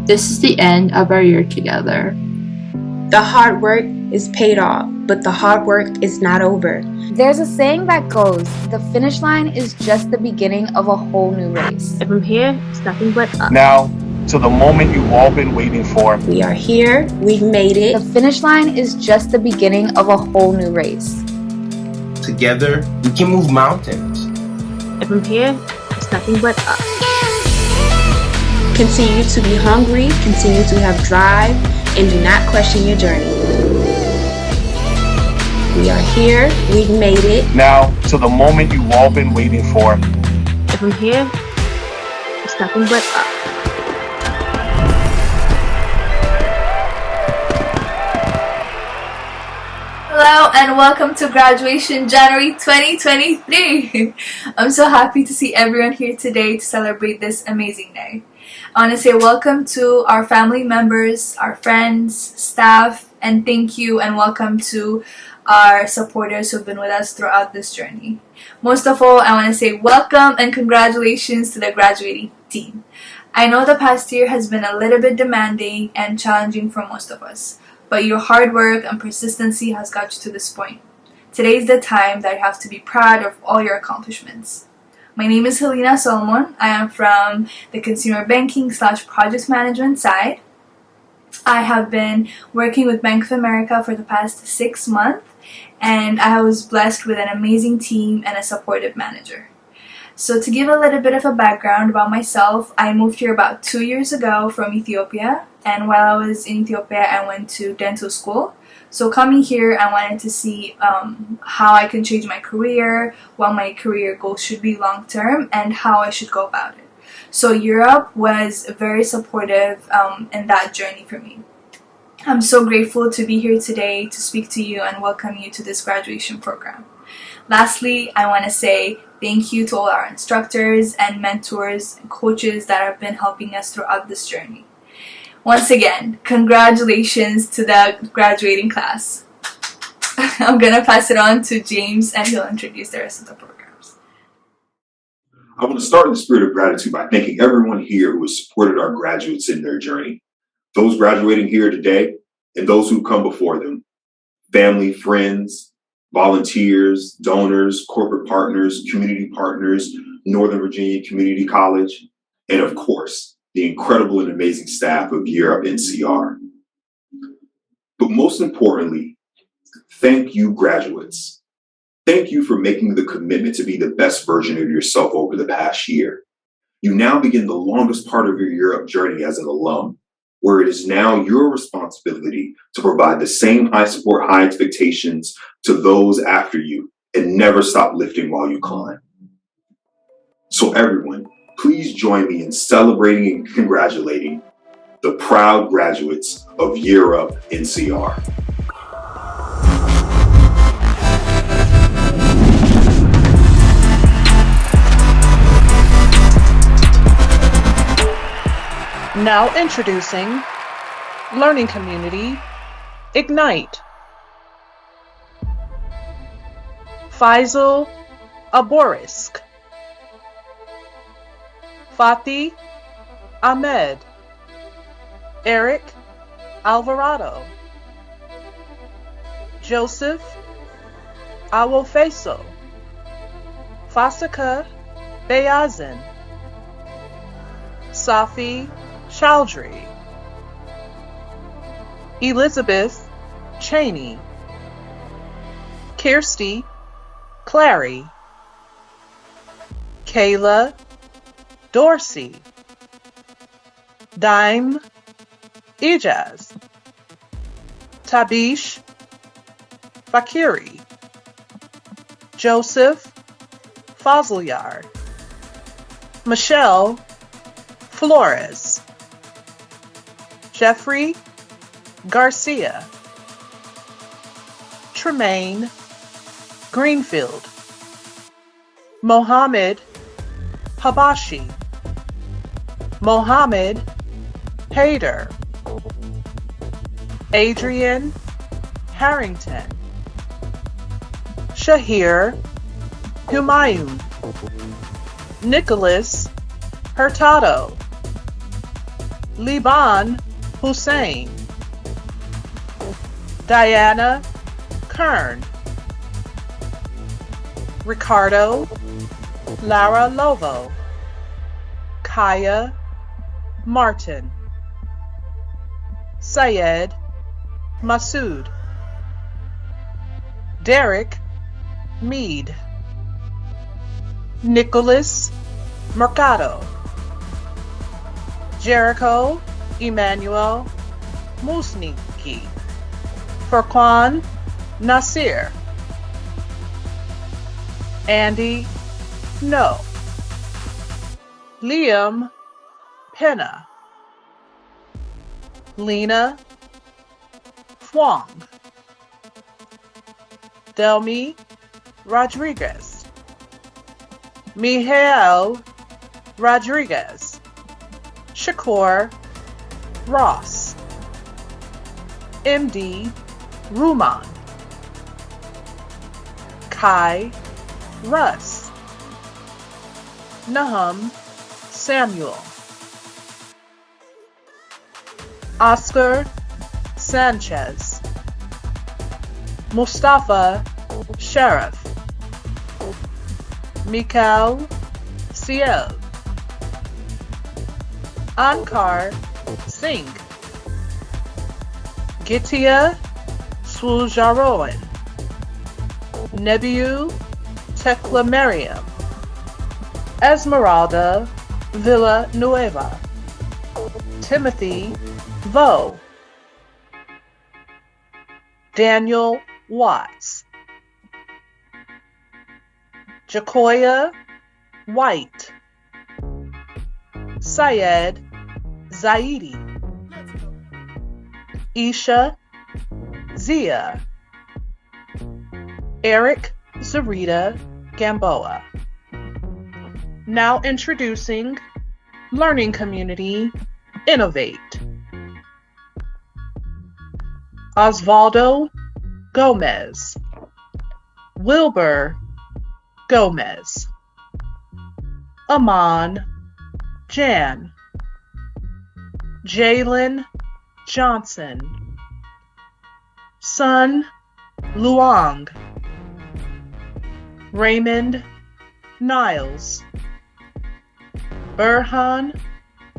This is the end of our year together. The hard work is paid off, but the hard work is not over. There's a saying that goes, the finish line is just the beginning of a whole new race. And from here, it's nothing but up. Now, to the moment you've all been waiting for. We are here. We've made it. The finish line is just the beginning of a whole new race. Together, we can move mountains. And from here, it's nothing but up. Continue to be hungry, continue to have drive, and do not question your journey. We are here. We've made it. Now, to the moment you've all been waiting for. And from here, it's nothing but up. Hello and welcome to graduation January 2023. I'm so happy to see everyone here today to celebrate this amazing day. I want to say welcome to our family members, our friends, staff, and thank you and welcome to our supporters who've been with us throughout this journey. Most of all, I want to say welcome and congratulations to the graduating team. I know the past year has been a little bit demanding and challenging for most of us, but your hard work and persistency has got you to this point. Today is the time that you have to be proud of all your accomplishments. My name is Helena Solomon. I am from the consumer banking / project management side. I have been working with Bank of America for the past 6 months, and I was blessed with an amazing team and a supportive manager. So to give a little bit of a background about myself, I moved here about 2 years ago from Ethiopia, and while I was in Ethiopia, I went to dental school. So coming here, I wanted to see how I can change my career, what my career goals should be long term, and how I should go about it. So Year Up was very supportive in that journey for me. I'm so grateful to be here today to speak to you and welcome you to this graduation program. Lastly, I want to say thank you to all our instructors and mentors and coaches that have been helping us throughout this journey. Once again, congratulations to the graduating class. I'm going to pass it on to James and he'll introduce the rest of the programs. I want to start in the spirit of gratitude by thanking everyone here who has supported our graduates in their journey. Those graduating here today and those who come before them, family, friends, volunteers, donors, corporate partners, community partners, Northern Virginia Community College, and of course, the incredible and amazing staff of Year Up NCR. But most importantly, thank you, graduates. Thank you for making the commitment to be the best version of yourself over the past year. You now begin the longest part of your Year Up journey as an alum, where it is now your responsibility to provide the same high support, high expectations to those after you and never stop lifting while you climb. So everyone, please join me in celebrating and congratulating the proud graduates of Year Up NCR. Now introducing Learning Community Ignite. Faisal Aborisk, Fatih Ahmed, Eric Alvarado, Joseph Awofeso, Fasika Bayazin, Safi Chowdhury, Elizabeth Cheney, Kirsty Clary, Kayla Dorsey, Daim Ijaz, Tabish Fakiri, Joseph Fazlyard, Michelle Flores, Jeffrey Garcia, Tremaine Greenfield, Mohammed Habashi, Mohammed Hayder, Adrian Harrington, Shahir Humayun, Nicholas Hurtado, Liban Hussein, Diana Kern, Ricardo Lara Lovo, Kaya Martin, Syed Masood, Derek Mead, Nicholas Mercado, Jericho Emmanuel Musniki, Furqan Nasir, Andy No, Liam Pena, Lena Huang, Delmi Rodriguez, Mihail Rodriguez, Shakur Ross, MD Ruman, Kai Russ, Nahum Samuel, Oscar Sanchez, Mustafa Sheriff, Mikhail Ciel, Ankar Singh, Gitia Swujaroan, Nebiu Tekla Mariam, Esmeralda Villanueva, Timothy Vo, Daniel Watts, Jacoya White, Syed Zaidi, Isha Zia, Eric Zarita Gamboa. Now introducing Learning Community Innovate. Osvaldo Gomez, Wilbur Gomez, Aman Jan, Jalen Johnson, Sun Luong, Raymond Niles, Burhan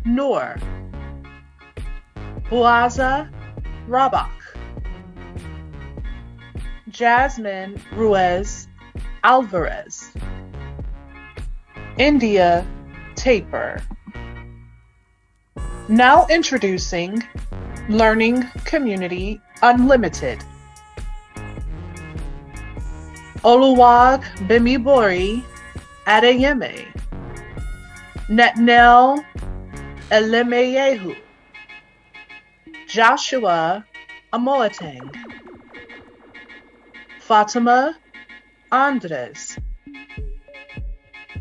Noor, Buaza Rabak, Jasmine Ruiz Alvarez, India Taper. Now introducing Learning Community Unlimited. Oluwag Bimibori Adeyemi, Netnel Elemeyehu, Joshua Amoateng, Fatima Andres,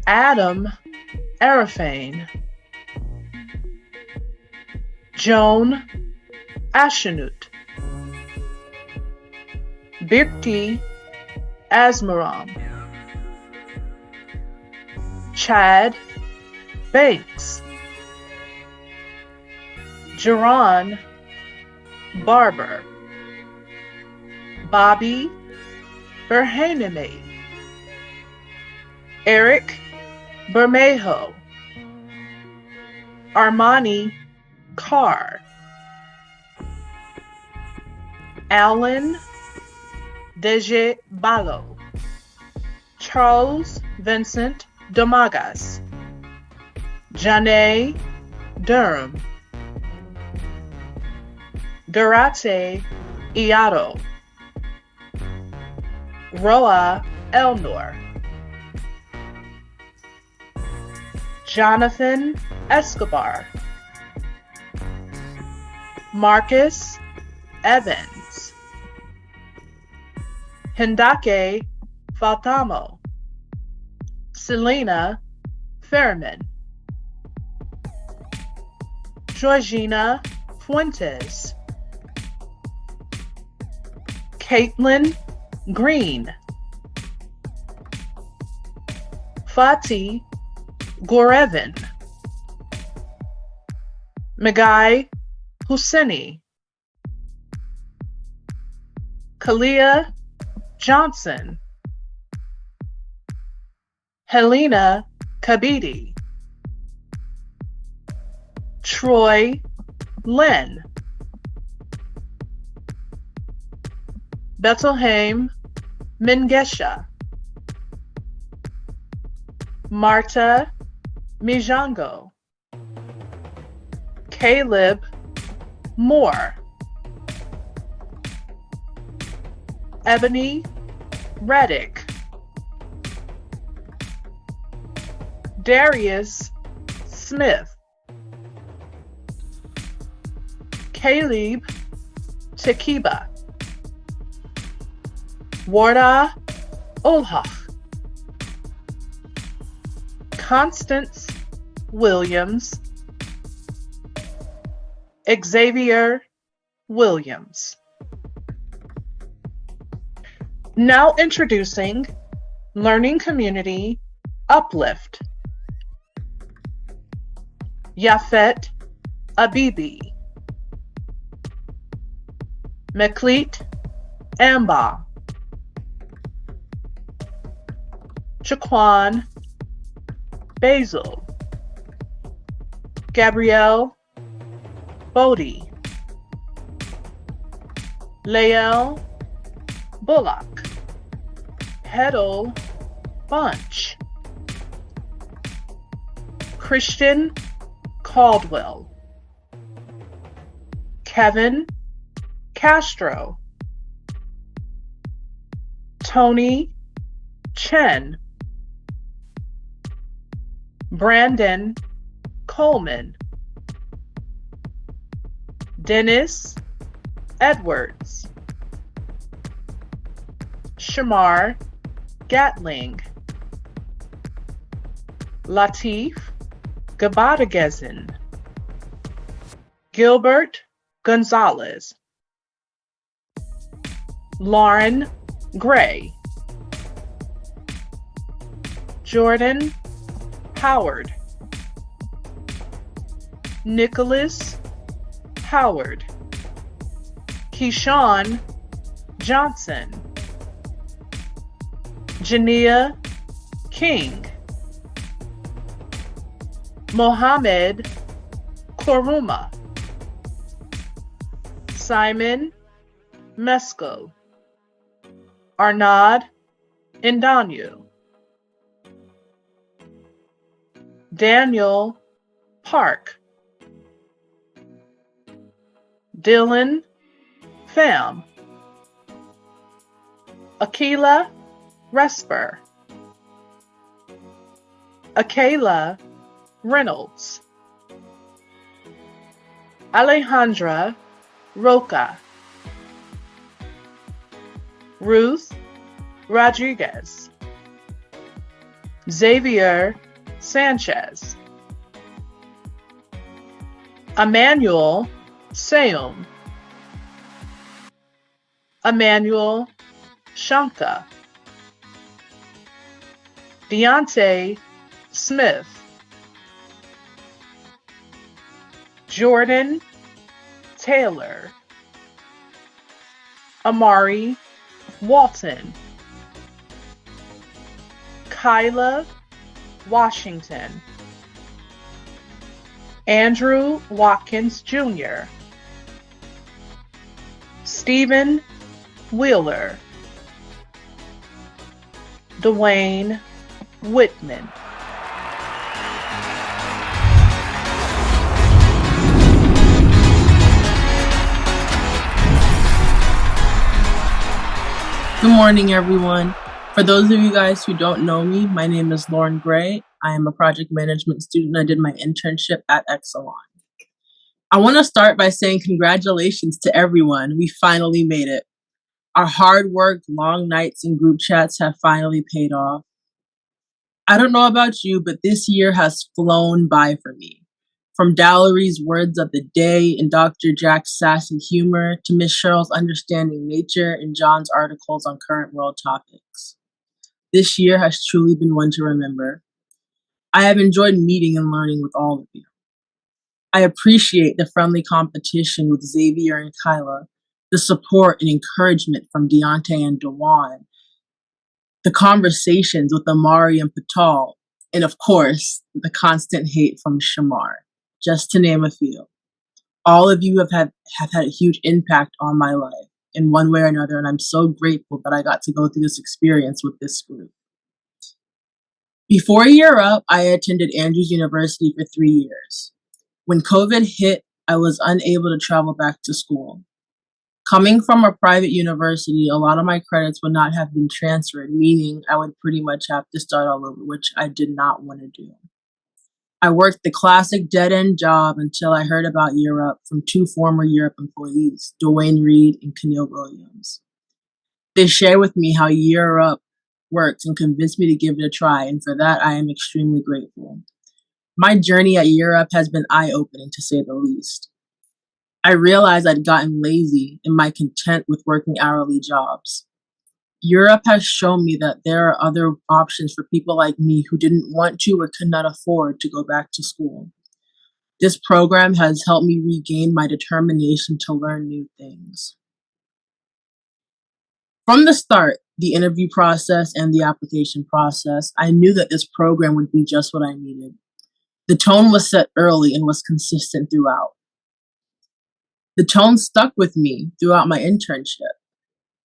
Adam Arafane, Joan Ashanut, Birti Asmaram, Chad Banks, Jerron Barber, Bobby Berhanime, Eric Bermejo, Armani Carr, Alan Deje Balo, Charles Vincent Domagas, Janae Durham, Durate Iato, Roa Elnor, Jonathan Escobar, Marcus Evans, Hindake Faltamo, Selena Fairman, Georgina Fuentes, Caitlin Green, Fatih Gorevin, Megai Husseini, Kalia Johnson, Helena Kabidi, Troy Lynn, Bethlehem Mengesha, Marta Mijango, Caleb Moore, Ebony Reddick, Darius Smith, Caleb Tekiba, Warda Olhach, Constance Williams, Xavier Williams. Now introducing Learning Community Uplift. Yafet Abibi, Meklit Amba, Jaquan Basil, Gabrielle Bodie, Lael Bullock, Hedel Bunch, Christian Caldwell, Kevin Castro, Tony Chen, Brandon Coleman, Dennis Edwards, Shamar Gatling, Latif Gabadagezin, Gilbert Gonzalez, Lauren Gray, Jordan Howard, Nicholas Howard, Keyshawn Johnson, Jania King, Mohammed Koruma, Simon Mesco, Arnaud Indanu, Daniel Park, Dylan Pham, Akila Resper, Akela Reynolds, Alejandra Roca, Ruth Rodriguez, Xavier Sanchez, Emmanuel Seum, Emmanuel Shanka, Deontay Smith, Jordan Taylor, Amari Walton, Kyla Washington, Andrew Watkins Jr., Stephen Wheeler, Dwayne Whitman. Good morning, everyone. For those of you guys who don't know me, my name is Lauren Gray. I am a project management student. I did my internship at Exelon. I want to start by saying congratulations to everyone. We finally made it. Our hard work, long nights, and group chats have finally paid off. I don't know about you, but this year has flown by for me. From Dallery's words of the day and Dr. Jack's sassy humor to Miss Cheryl's understanding nature and John's articles on current world topics. This year has truly been one to remember. I have enjoyed meeting and learning with all of you. I appreciate the friendly competition with Xavier and Kyla, the support and encouragement from Deontay and Dewan, the conversations with Amari and Patal, and of course, the constant hate from Shamar, just to name a few. All of you have had a huge impact on my life in one way or another, and I'm so grateful that I got to go through this experience with this group. Before Year Up, I attended Andrews University for 3 years. When COVID hit, I was unable to travel back to school. Coming from a private university, a lot of my credits would not have been transferred, meaning I would pretty much have to start all over, which I did not want to do. I worked the classic dead-end job until I heard about Year Up from 2 former Year Up employees, Dwayne Reed and Keneal Williams. They shared with me how Year Up works and convinced me to give it a try, and for that I am extremely grateful. My journey at Year Up has been eye-opening, to say the least. I realized I'd gotten lazy in my content with working hourly jobs. Year Up has shown me that there are other options for people like me who didn't want to or could not afford to go back to school. This program has helped me regain my determination to learn new things. From the start, the interview process and the application process, I knew that this program would be just what I needed. The tone was set early and was consistent throughout. The tone stuck with me throughout my internship.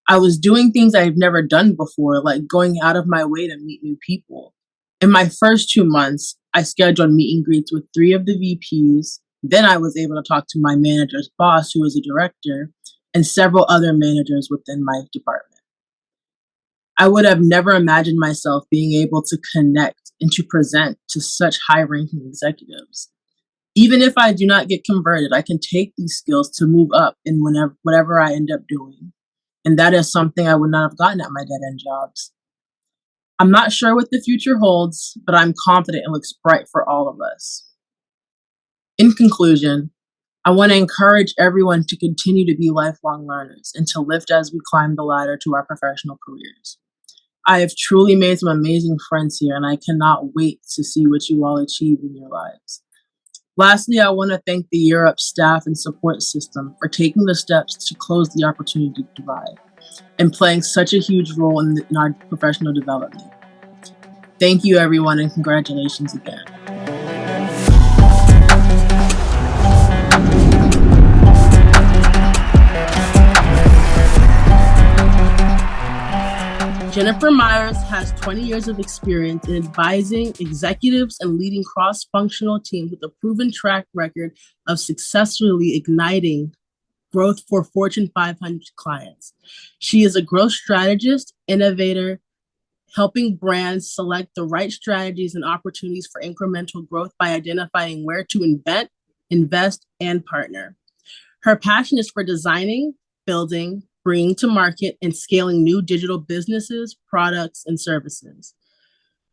I was doing things I've never done before, like going out of my way to meet new people. In my first 2 months, I scheduled meet and greets with 3 of the VPs. Then I was able to talk to my manager's boss, who was a director, and several other managers within my department. I would have never imagined myself being able to connect and to present to such high-ranking executives. Even if I do not get converted, I can take these skills to move up in whatever I end up doing. And that is something I would not have gotten at my dead-end jobs. I'm not sure what the future holds, but I'm confident it looks bright for all of us. In conclusion, I want to encourage everyone to continue to be lifelong learners and to lift as we climb the ladder to our professional careers. I have truly made some amazing friends here, and I cannot wait to see what you all achieve in your lives. Lastly, I want to thank the Year Up staff and support system for taking the steps to close the opportunity divide and playing such a huge role in our professional development. Thank you, everyone, and congratulations again. Jennifer Myers has 20 years of experience in advising executives and leading cross-functional teams with a proven track record of successfully igniting growth for Fortune 500 clients. She is a growth strategist, innovator, helping brands select the right strategies and opportunities for incremental growth by identifying where to invest, and partner. Her passion is for designing, building, bringing to market, and scaling new digital businesses, products, and services.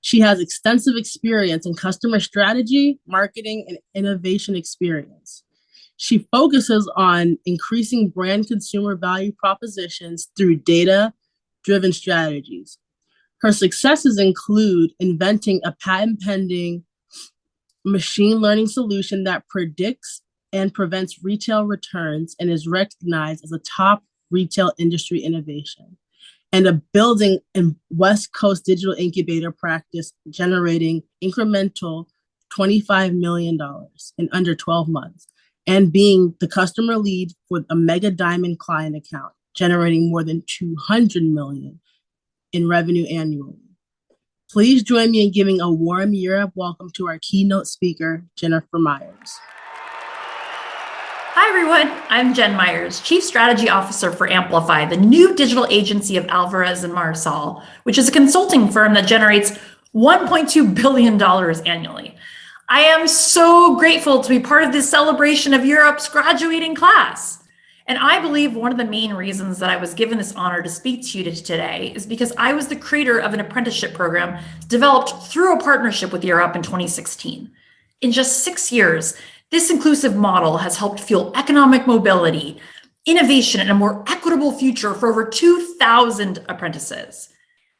She has extensive experience in customer strategy, marketing, and innovation experience. She focuses on increasing brand consumer value propositions through data-driven strategies. Her successes include inventing a patent-pending machine learning solution that predicts and prevents retail returns and is recognized as a top retail industry innovation, and a building in West Coast digital incubator practice generating incremental $25 million in under 12 months, and being the customer lead for a mega diamond client account, generating more than $200 million in revenue annually. Please join me in giving a warm Year Up welcome to our keynote speaker, Jennifer Myers. Hi, everyone. I'm Jen Myers, Chief Strategy Officer for Amplify, the new digital agency of Alvarez & Marsal, which is a consulting firm that generates $1.2 billion annually. I am so grateful to be part of this celebration of Year Up's graduating class. And I believe one of the main reasons that I was given this honor to speak to you today is because I was the creator of an apprenticeship program developed through a partnership with Year Up in 2016. In just 6 years, this inclusive model has helped fuel economic mobility, innovation, and a more equitable future for over 2,000 apprentices.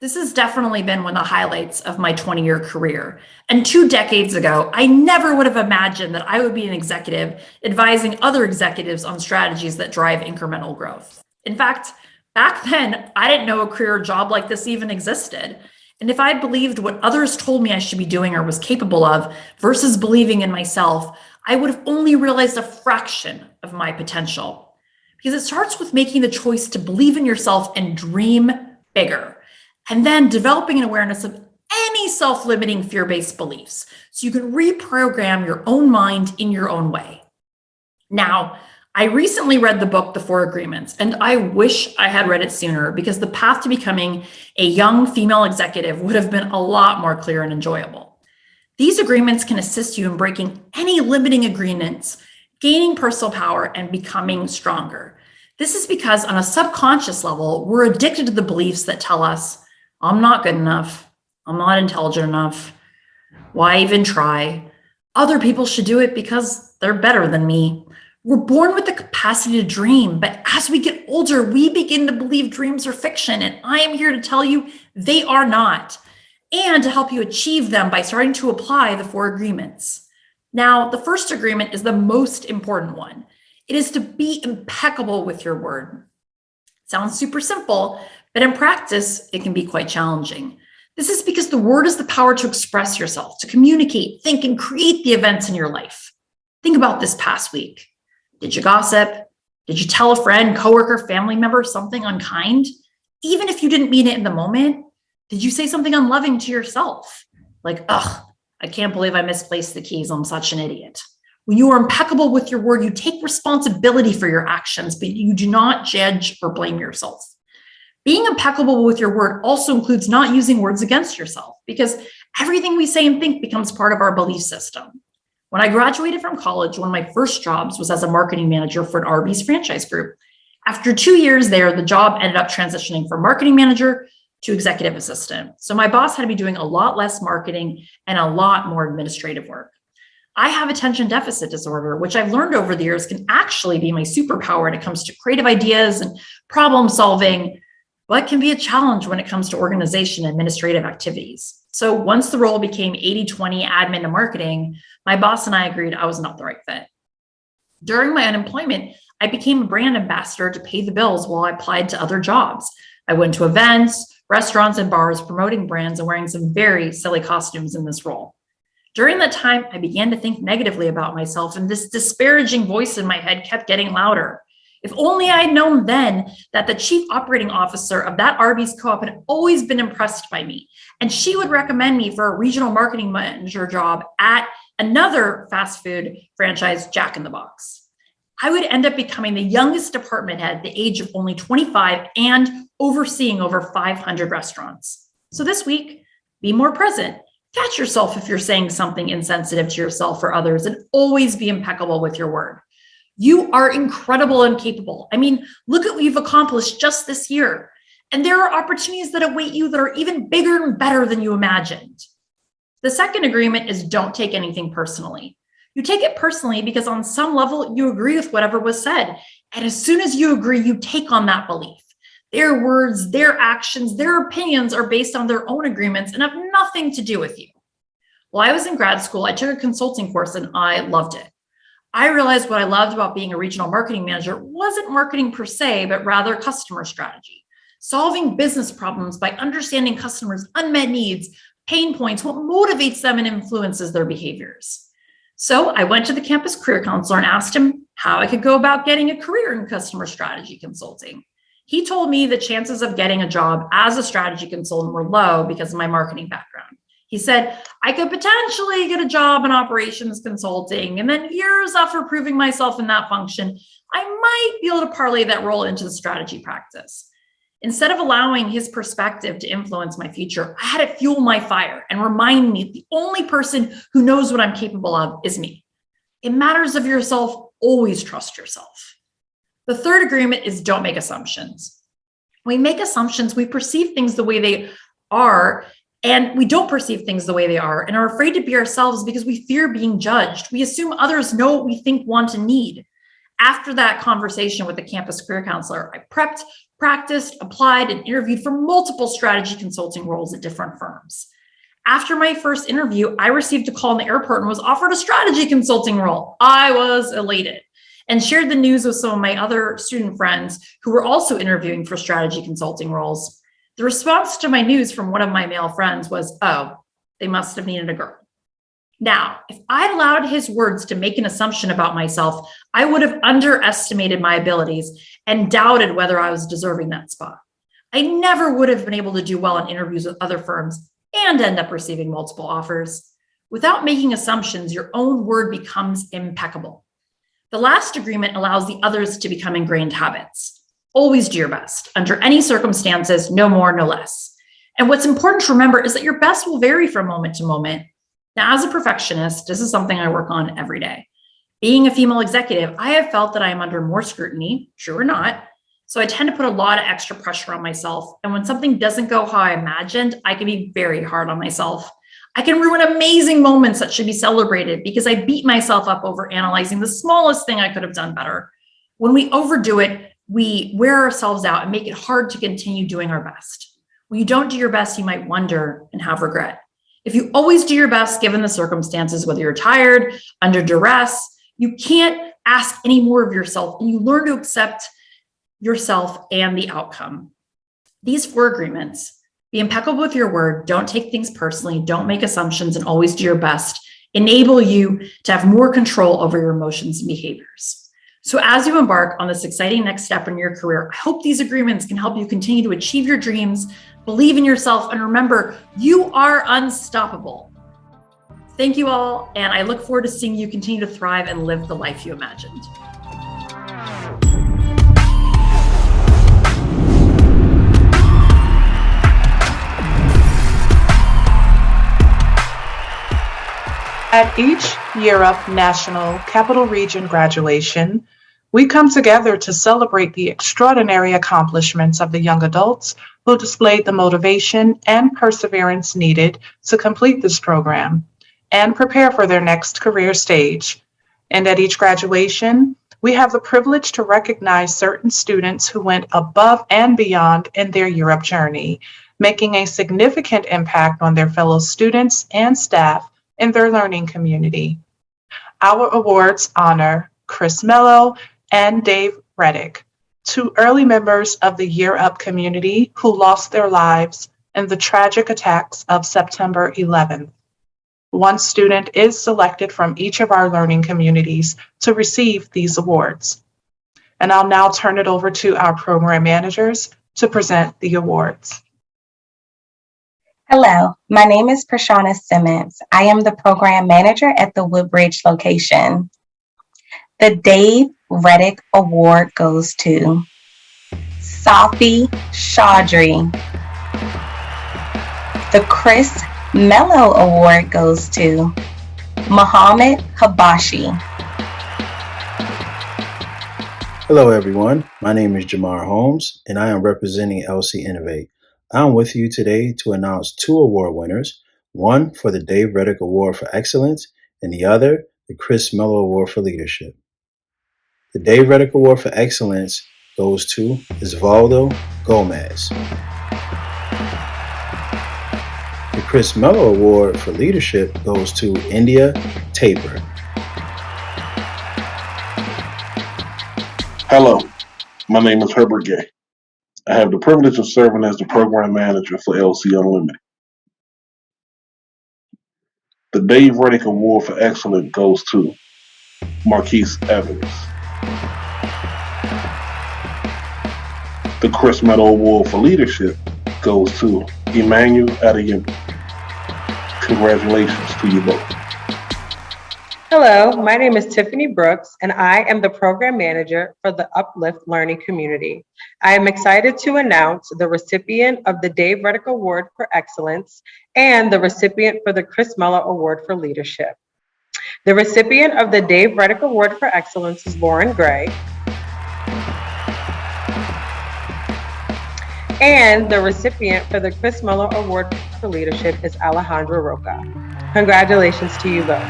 This has definitely been one of the highlights of my 20-year career. And 2 decades ago, I never would have imagined that I would be an executive advising other executives on strategies that drive incremental growth. In fact, back then, I didn't know a career job like this even existed. And if I believed what others told me I should be doing or was capable of versus believing in myself, I would have only realized a fraction of my potential. Because it starts with making the choice to believe in yourself and dream bigger. And then developing an awareness of any self-limiting fear-based beliefs so you can reprogram your own mind in your own way. Now, I recently read the book, The 4 Agreements, and I wish I had read it sooner because the path to becoming a young female executive would have been a lot more clear and enjoyable. These agreements can assist you in breaking any limiting agreements, gaining personal power, and becoming stronger. This is because on a subconscious level, we're addicted to the beliefs that tell us, I'm not good enough. I'm not intelligent enough. Why even try? Other people should do it because they're better than me. We're born with the capacity to dream, but as we get older, we begin to believe dreams are fiction, and I am here to tell you they are not, and to help you achieve them by starting to apply the 4 agreements. Now, the first agreement is the most important one. It is to be impeccable with your word. Sounds super simple, but in practice, it can be quite challenging. This is because the word is the power to express yourself, to communicate, think, and create the events in your life. Think about this past week. Did you gossip? Did you tell a friend, coworker, family member something unkind? Even if you didn't mean it in the moment, did you say something unloving to yourself? Like, ugh, I can't believe I misplaced the keys. I'm such an idiot. When you are impeccable with your word, you take responsibility for your actions, but you do not judge or blame yourself. Being impeccable with your word also includes not using words against yourself, because everything we say and think becomes part of our belief system. When I graduated from college, one of my first jobs was as a marketing manager for an Arby's franchise group. After 2 years there, the job ended up transitioning from marketing manager to executive assistant. So my boss had to be doing a lot less marketing and a lot more administrative work. I have attention deficit disorder, which I've learned over the years can actually be my superpower when it comes to creative ideas and problem solving, but can be a challenge when it comes to organization and administrative activities. So once the role became 80-20 admin to marketing, my boss and I agreed I was not the right fit. During my unemployment, I became a brand ambassador to pay the bills while I applied to other jobs. I went to events, restaurants, and bars promoting brands and wearing some very silly costumes in this role. During that time, I began to think negatively about myself, and this disparaging voice in my head kept getting louder. If only I had known then that the chief operating officer of that Arby's co-op had always been impressed by me, and she would recommend me for a regional marketing manager job at another fast food franchise, Jack in the Box. I would end up becoming the youngest department head at the age of only 25 and overseeing over 500 restaurants. So this week, be more present. Catch yourself if you're saying something insensitive to yourself or others, and always be impeccable with your word. You are incredible and capable. I mean, look at what you've accomplished just this year. And there are opportunities that await you that are even bigger and better than you imagined. The second agreement is don't take anything personally. You take it personally because on some level, you agree with whatever was said. And as soon as you agree, you take on that belief. Their words, their actions, their opinions are based on their own agreements and have nothing to do with you. While I was in grad school, I took a consulting course and I loved it. I realized what I loved about being a regional marketing manager wasn't marketing per se, but rather customer strategy. Solving business problems by understanding customers' unmet needs, pain points, what motivates them and influences their behaviors. So I went to the campus career counselor and asked him how I could go about getting a career in customer strategy consulting. He told me the chances of getting a job as a strategy consultant were low because of my marketing background. He said, I could potentially get a job in operations consulting, and then years after proving myself in that function, I might be able to parlay that role into the strategy practice. Instead of allowing his perspective to influence my future, I had it fuel my fire and remind me the only person who knows what I'm capable of is me. In matters of yourself, always trust yourself. The third agreement is don't make assumptions. When we make assumptions, we perceive things the way they are, and we don't perceive things the way they are and are afraid to be ourselves because we fear being judged. We assume others know what we think, want, and need. After that conversation with the campus career counselor, I prepped practiced, applied, and interviewed for multiple strategy consulting roles at different firms. After my first interview, I received a call in the airport and was offered a strategy consulting role. I was elated and shared the news with some of my other student friends who were also interviewing for strategy consulting roles. The response to my news from one of my male friends was, "Oh, they must have needed a girl." Now, if I'd allowed his words to make an assumption about myself, I would have underestimated my abilities and doubted whether I was deserving that spot. I never would have been able to do well in interviews with other firms and end up receiving multiple offers. Without making assumptions, your own word becomes impeccable. The last agreement allows the others to become ingrained habits. Always do your best, under any circumstances, no more, no less. And what's important to remember is that your best will vary from moment to moment. Now, as a perfectionist, this is something I work on every day. Being a female executive, I have felt that I am under more scrutiny, true or not. So I tend to put a lot of extra pressure on myself. And when something doesn't go how I imagined, I can be very hard on myself. I can ruin amazing moments that should be celebrated because I beat myself up over analyzing the smallest thing I could have done better. When we overdo it, we wear ourselves out and make it hard to continue doing our best. When you don't do your best, you might wonder and have regret. If you always do your best, given the circumstances, whether you're tired, under duress, you can't ask any more of yourself, and you learn to accept yourself and the outcome. These 4 agreements: be impeccable with your word, don't take things personally, don't make assumptions, and always do your best, enable you to have more control over your emotions and behaviors. So as you embark on this exciting next step in your career, I hope these agreements can help you continue to achieve your dreams, believe in yourself, and remember, you are unstoppable. Thank you all, and I look forward to seeing you continue to thrive and live the life you imagined. At each Year Up National Capital Region graduation, we come together to celebrate the extraordinary accomplishments of the young adults who displayed the motivation and perseverance needed to complete this program and prepare for their next career stage. And at each graduation, we have the privilege to recognize certain students who went above and beyond in their Year Up journey, making a significant impact on their fellow students and staff in their learning community. Our awards honor Chris Mello and Dave Reddick, 2 early members of the Year Up community who lost their lives in the tragic attacks of September 11th. 1 student is selected from each of our learning communities to receive these awards. And I'll now turn it over to our program managers to present the awards. Hello, my name is Prashana Simmons. I am the program manager at the Woodbridge location. The Dave Reddick Award goes to Safi Chaudhry. The Chris Mello Award goes to Muhammad Habashi. Hello everyone, my name is Jamar Holmes and I am representing LC Innovate. I'm with you today to announce 2 award winners, one for the Dave Reddick Award for Excellence and the other, the Chris Mello Award for Leadership. The Dave Reddick Award for Excellence goes to Osvaldo Gomez. The Chris Mello Award for Leadership goes to India Tabor. Hello, my name is Herbert Gay. I have the privilege of serving as the program manager for LC Unlimited. The Dave Reddick Award for Excellence goes to Marquise Evans. The Chris Mello Award for Leadership goes to Emmanuel Adeyemi. Congratulations to you both. Hello, my name is Tiffany Brooks, and I am the program manager for the Uplift Learning Community. I am excited to announce the recipient of the Dave Reddick Award for Excellence and the recipient for the Chris Mello Award for Leadership. The recipient of the Dave Reddick Award for Excellence is Lauren Gray, and the recipient for the Chris Mello Award for Leadership is Alejandra Roca. Congratulations to you both.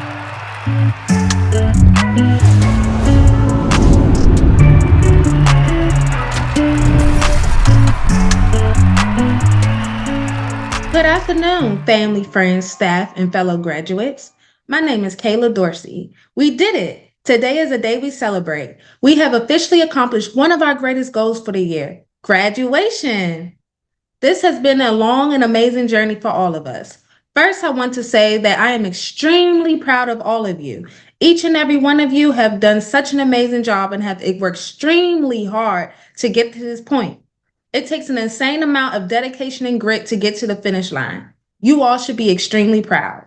Good afternoon, family, friends, staff, and fellow graduates. My name is Kayla Dorsey. We did it. Today is a day we celebrate. We have officially accomplished one of our greatest goals for the year, graduation. This has been a long and amazing journey for all of us. First, I want to say that I am extremely proud of all of you. Each and every one of you have done such an amazing job and have worked extremely hard to get to this point. It takes an insane amount of dedication and grit to get to the finish line. You all should be extremely proud.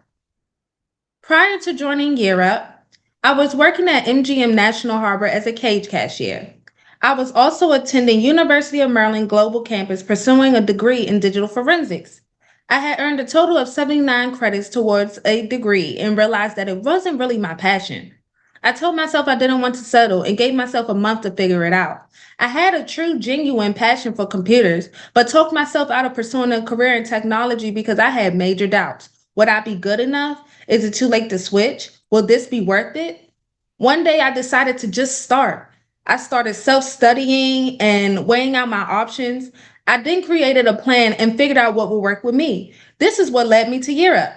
Prior to joining Year Up, I was working at MGM National Harbor as a cage cashier. I was also attending University of Maryland Global Campus pursuing a degree in digital forensics. I had earned a total of 79 credits towards a degree and realized that it wasn't really my passion. I told myself I didn't want to settle and gave myself a month to figure it out. I had a true, genuine passion for computers, but talked myself out of pursuing a career in technology because I had major doubts. Would I be good enough? Is it too late to switch? Will this be worth it? One day I decided to just start. I started self-studying and weighing out my options. I then created a plan and figured out what would work with me. This is what led me to Year Up.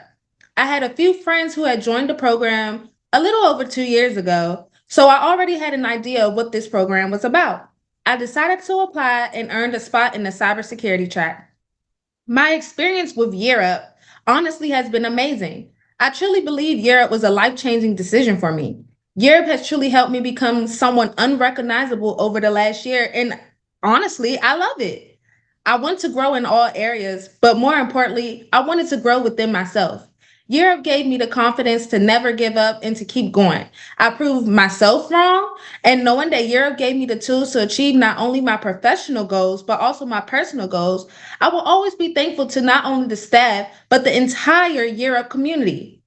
I had a few friends who had joined the program a little over 2 years ago, so I already had an idea of what this program was about. I decided to apply and earned a spot in the cybersecurity track. My experience with Year Up honestly has been amazing. I truly believe Year Up was a life-changing decision for me. Year Up has truly helped me become someone unrecognizable over the last year, and honestly, I love it. I want to grow in all areas, but more importantly, I wanted to grow within myself. Year Up gave me the confidence to never give up and to keep going. I proved myself wrong, and knowing that Year Up gave me the tools to achieve not only my professional goals, but also my personal goals, I will always be thankful to not only the staff, but the entire Year Up community.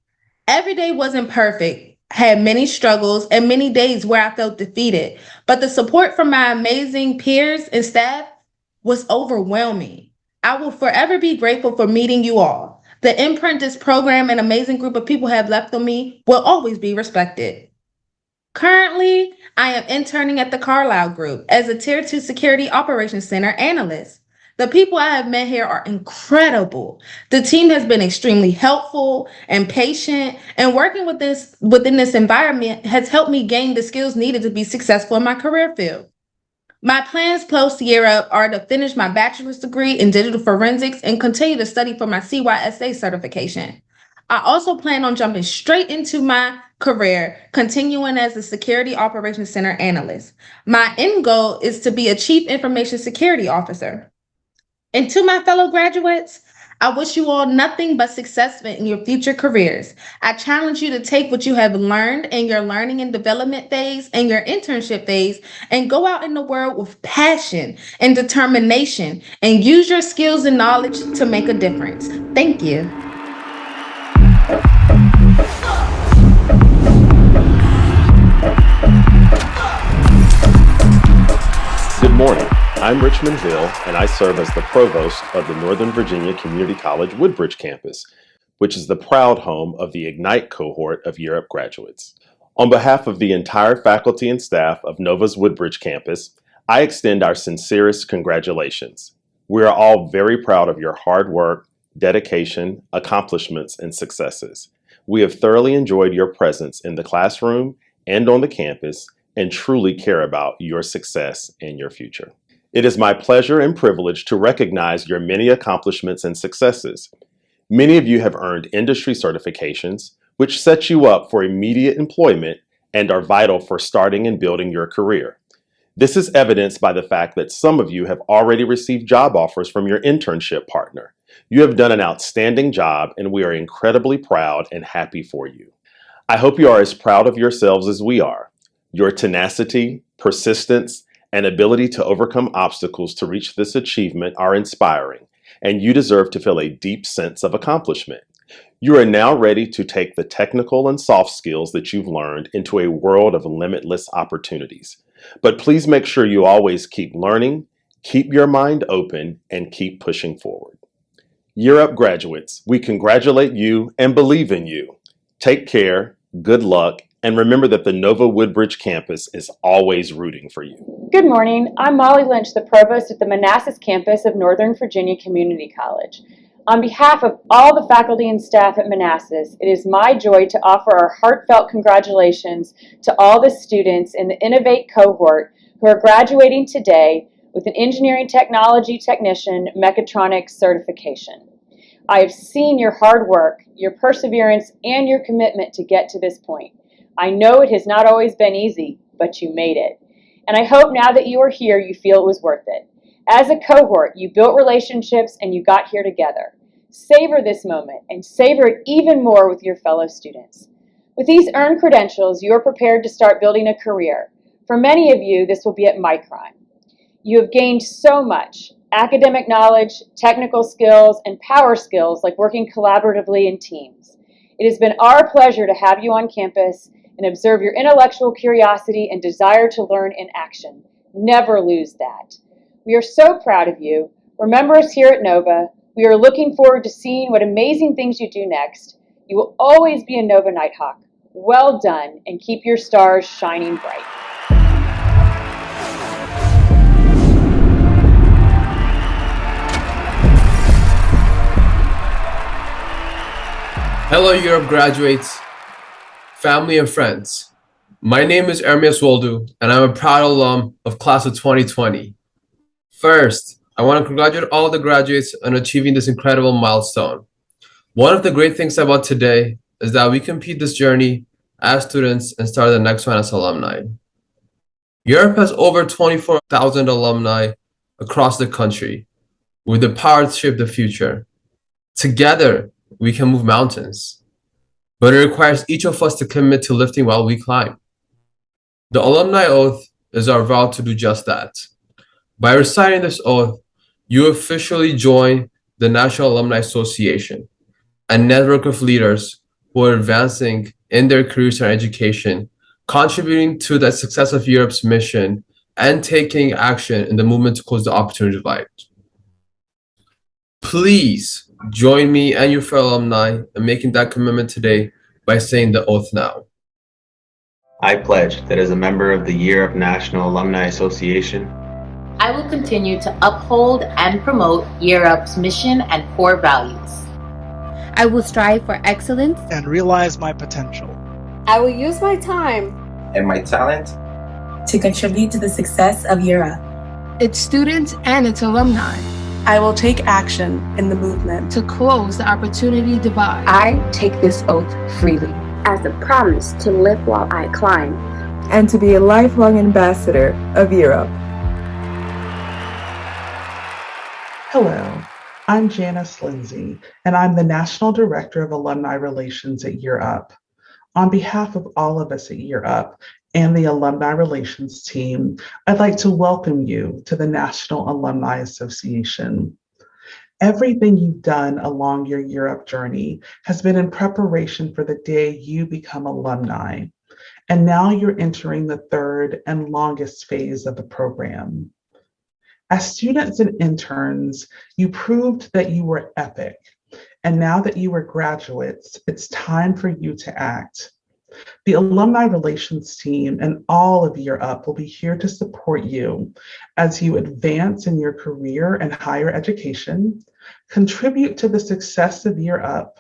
Every day wasn't perfect. Had many struggles and many days where I felt defeated, but the support from my amazing peers and staff was overwhelming. I will forever be grateful for meeting you all. The imprint this program and amazing group of people have left on me will always be respected. Currently, I am interning at the Carlisle Group as a Tier 2 Security Operations Center analyst. The people I have met here are incredible. The team has been extremely helpful and patient, and working within this environment has helped me gain the skills needed to be successful in my career field. My plans post Year Up are to finish my bachelor's degree in digital forensics and continue to study for my CYSA certification. I also plan on jumping straight into my career, continuing as a Security Operations Center analyst. My end goal is to be a Chief Information Security Officer. And to my fellow graduates, I wish you all nothing but success in your future careers. I challenge you to take what you have learned in your learning and development phase and your internship phase and go out in the world with passion and determination and use your skills and knowledge to make a difference. Thank you. Good morning. I'm Richmond Hill, and I serve as the Provost of the Northern Virginia Community College Woodbridge campus, which is the proud home of the Ignite cohort of Year Up graduates. On behalf of the entire faculty and staff of NOVA's Woodbridge campus, I extend our sincerest congratulations. We are all very proud of your hard work, dedication, accomplishments, and successes. We have thoroughly enjoyed your presence in the classroom and on the campus, and truly care about your success and your future. It is my pleasure and privilege to recognize your many accomplishments and successes. Many of you have earned industry certifications, which set you up for immediate employment and are vital for starting and building your career. This is evidenced by the fact that some of you have already received job offers from your internship partner. You have done an outstanding job, and we are incredibly proud and happy for you. I hope you are as proud of yourselves as we are. Your tenacity, persistence, and ability to overcome obstacles to reach this achievement are inspiring, and you deserve to feel a deep sense of accomplishment. You are now ready to take the technical and soft skills that you've learned into a world of limitless opportunities. But please make sure you always keep learning, keep your mind open, and keep pushing forward. Year Up graduates, we congratulate you and believe in you. Take care, good luck, and remember that the Nova Woodbridge campus is always rooting for you. Good morning. I'm Molly Lynch, the Provost at the Manassas campus of Northern Virginia Community College. On behalf of all the faculty and staff at Manassas, it is my joy to offer our heartfelt congratulations to all the students in the Innovate cohort who are graduating today with an Engineering Technology Technician Mechatronics certification. I have seen your hard work, your perseverance, and your commitment to get to this point. I know it has not always been easy, but you made it. And I hope now that you are here, you feel it was worth it. As a cohort, you built relationships and you got here together. Savor this moment and savor it even more with your fellow students. With these earned credentials, you are prepared to start building a career. For many of you, this will be at Micron. You have gained so much: academic knowledge, technical skills, and power skills like working collaboratively in teams. It has been our pleasure to have you on campus and observe your intellectual curiosity and desire to learn in action. Never lose that. We are so proud of you. Remember us here at Nova. We are looking forward to seeing what amazing things you do next. You will always be a Nova Nighthawk. Well done, and keep your stars shining bright. Hello, Europe graduates, family, and friends. My name is Ermias Woldu, and I'm a proud alum of class of 2020. First, I want to congratulate all the graduates on achieving this incredible milestone. One of the great things about today is that we complete this journey as students and start the next one as alumni. Europe has over 24,000 alumni across the country with the power to shape the future. Together, we can move mountains, but it requires each of us to commit to lifting while we climb. The Alumni Oath is our vow to do just that. By reciting this oath, you officially join the National Alumni Association, a network of leaders who are advancing in their careers and education, contributing to the success of Europe's mission, and taking action in the movement to close the opportunity divide. Please join me and your fellow alumni in making that commitment today by saying the oath now. I pledge that as a member of the Year Up National Alumni Association, I will continue to uphold and promote Year Up's mission and core values. I will strive for excellence and realize my potential. I will use my time and my talent to contribute to the success of Year Up, its students, and its alumni. I will take action in the movement to close the opportunity divide. I take this oath freely as a promise to live while I climb and to be a lifelong ambassador of Year Up. Hello, I'm Janice Lindsay, and I'm the National Director of Alumni Relations at Year Up. On behalf of all of us at Year Up and the Alumni Relations team, I'd like to welcome you to the National Alumni Association. Everything you've done along your Year Up journey has been in preparation for the day you become alumni, and now you're entering the third and longest phase of the program. As students and interns, you proved that you were epic, and now that you are graduates, it's time for you to act. The Alumni Relations team and all of Year Up will be here to support you as you advance in your career and higher education, contribute to the success of Year Up,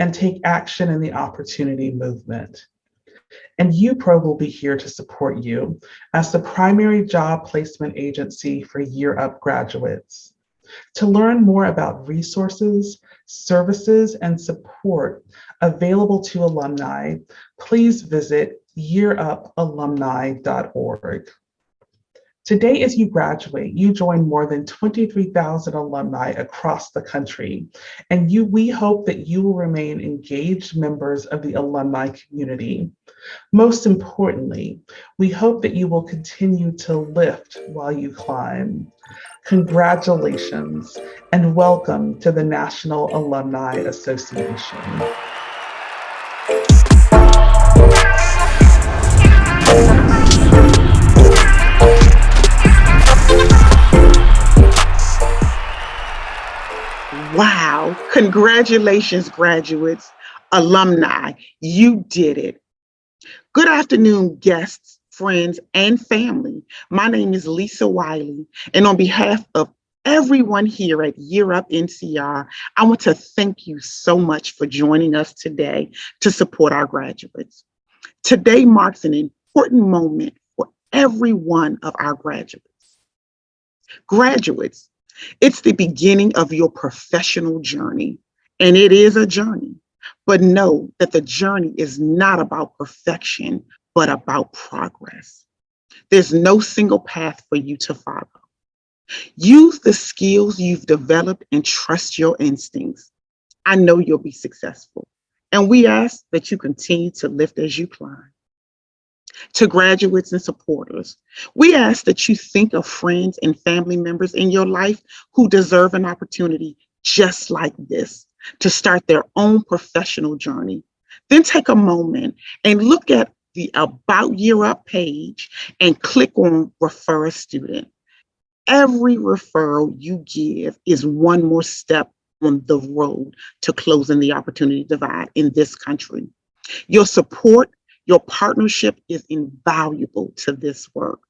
and take action in the opportunity movement. And UPro will be here to support you as the primary job placement agency for Year Up graduates. To learn more about resources, services, and support available to alumni, please visit yearupalumni.org. Today, as you graduate, you join more than 23,000 alumni across the country, and we hope that you will remain engaged members of the alumni community. Most importantly, we hope that you will continue to lift while you climb. Congratulations, and welcome to the National Alumni Association. Wow, congratulations, graduates, alumni, you did it. Good afternoon, guests, friends, and family. My name is Lisa Wiley, and on behalf of Everyone here at Year Up NCR, I want to thank you so much for joining us today to support our graduates. Today marks an important moment for every one of our graduates. Graduates, it's the beginning of your professional journey, and it is a journey. But know that the journey is not about perfection, but about progress. There's no single path for you to follow. Use the skills you've developed and trust your instincts. I know you'll be successful. And we ask that you continue to lift as you climb. To graduates and supporters, we ask that you think of friends and family members in your life who deserve an opportunity just like this to start their own professional journey. Then take a moment and look at the About Year Up page and click on Refer a Student. Every referral you give is one more step on the road to closing the opportunity divide in this country. Your support, your partnership is invaluable to this work.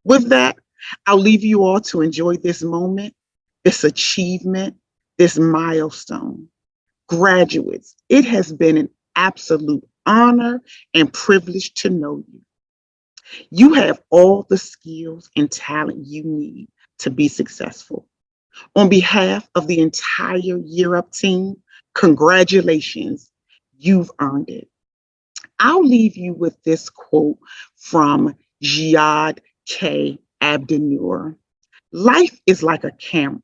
With that, I'll leave you all to enjoy this moment, this achievement, this milestone. Graduates, it has been an absolute honor and privilege to know you. You have all the skills and talent you need to be successful. On behalf of the entire Year Up team, congratulations, you've earned it. I'll leave you with this quote from Jihad K. Abdunur. Life is like a camera.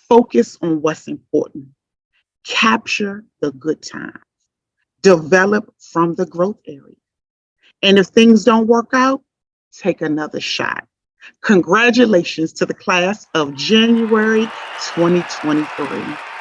Focus on what's important. Capture the good times. Develop from the growth area. And if things don't work out, take another shot. Congratulations to the class of January 2023.